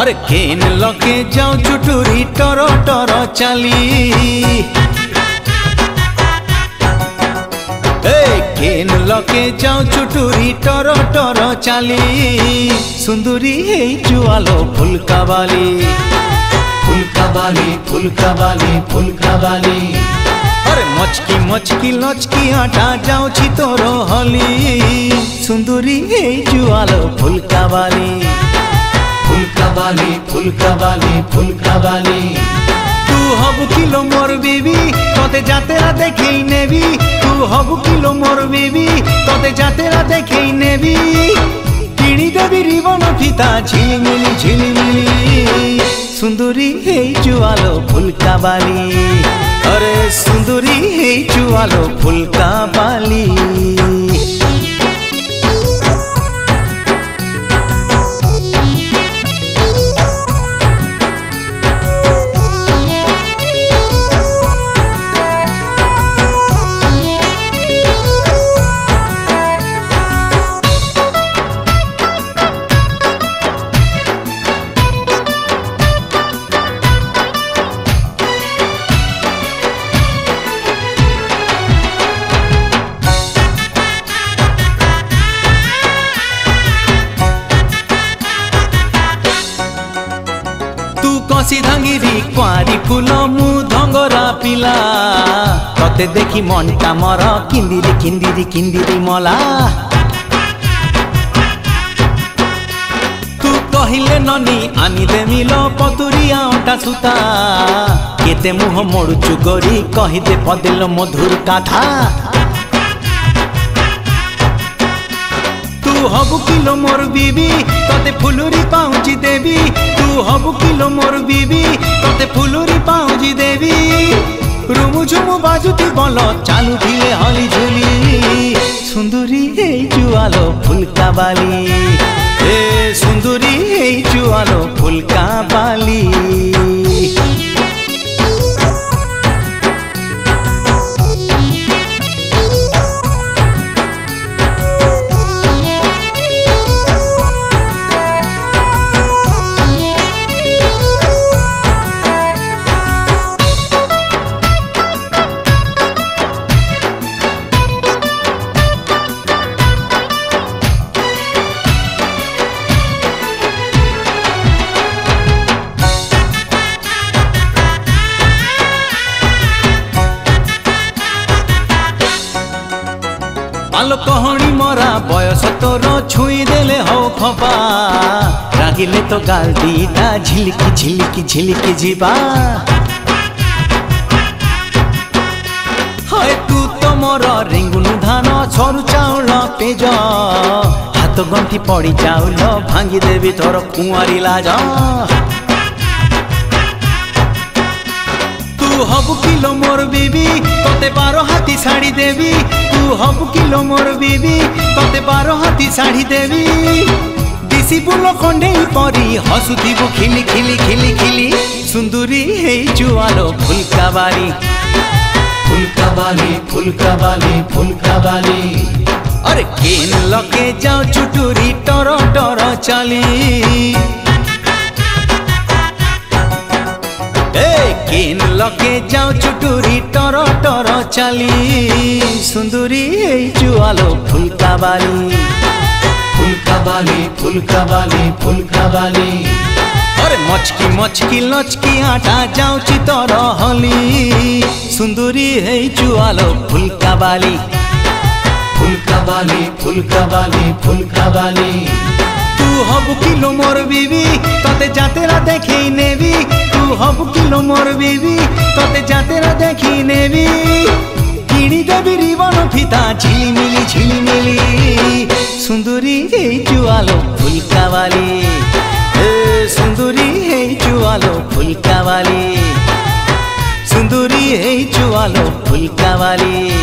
अरे केन लगे जाऊ चुटुरी टरो टरो चाली केन लगे जाऊ चुटुरी टरो टरो चाली सुंदरी हे जुआलो फुलका बाली फुलका बाली फुलका बाली फुलका बाली अरे मचकी मचकी लचकी आटा जाऊ छी तोरो हली सुंदरी हे जुआलो फुलका बाली फुलका बाली फुलका बाली फुलका बाली तू हबु किलो मोर बेबी तोते जातेरा देखई नेबी तू हबु किलो मोर बेबी तोते जातेरा देखई नेबी किणी देबी रिबन फिता झिलिमिली सुंदरी हे जुआलो फुलका बाली अरे सुंदरी हे जुआलो फुलका बाली कसी धांगिरी क्वारी फूल मु धंगरा पिला तते देखी मनटा मर किंदिरी किंदिरी किंदिरी मला तू कहिले ननी आनी दे मिलो पतुरिया अंटा सुता केते मुह मोड़ुचु गोरी कही दे पदेलो मधुर कथा तू हबु किलो मोर बीबी तते फुलुरी पाउची देवी तू हबु किलो मोर बीबी तते फुलुरी पाउची देवी रुमु झुमु बाजुती बोलो चालू थिले हली झुली सुंदरी हे जुआलो फुलका बाली ए सुंदरी हे जुआलो फुलका बाली आलो कहणी मरा बयस तोर छुई देले हो खबा रागिले तो गाल दीटा झिलिकी झिलिकी झिलिकी जीवा हाय तू तो मोर रिंगुनु धान छरु चाउल पेज हाथ गंठी पड़ी चाउल भांगी देवी तोर कुंवारी लाज तू हबु किलो मोर बेबी तोते 12 हाथी साड़ी देवी तू हबु किलो मोर बेबी तोते 12 हाथी साड़ी देवी दिसी बुलो खंडे परी हसुथिबु खिली खिली खिली खिली सुंदरी हे जुआलो फुलका बाली फुलका बाली फुलका बाली फुलका बाली अरे केन लगे जाओ चुटुरी टरो टरो चाली केन लगे जाऊ चुटुरी टरो टरो चाली सुंदरी हे जुआलो फुलका बाली फुलका बाली फुलका बाली फुलका बाली अरे मचकी मचकी लचकी आटा जाऊ छी तोर हली सुंदरी हे जुआलो फुलका बाली फुलका बाली फुलका बाली फुलका बाली तू हबु किलो मोर बीबी तते जातेरा देखई नेबी तू हबु किलो मोर बीबी तते जातेरा देखई नेबी किणी देबी रिबन फिता झिलिमिली सुंदरी हे जुआलो फुलका बाली ए सुंदरी हे जुआलो फुलका बाली सुंदरी हे जुआलो फुलका बाली।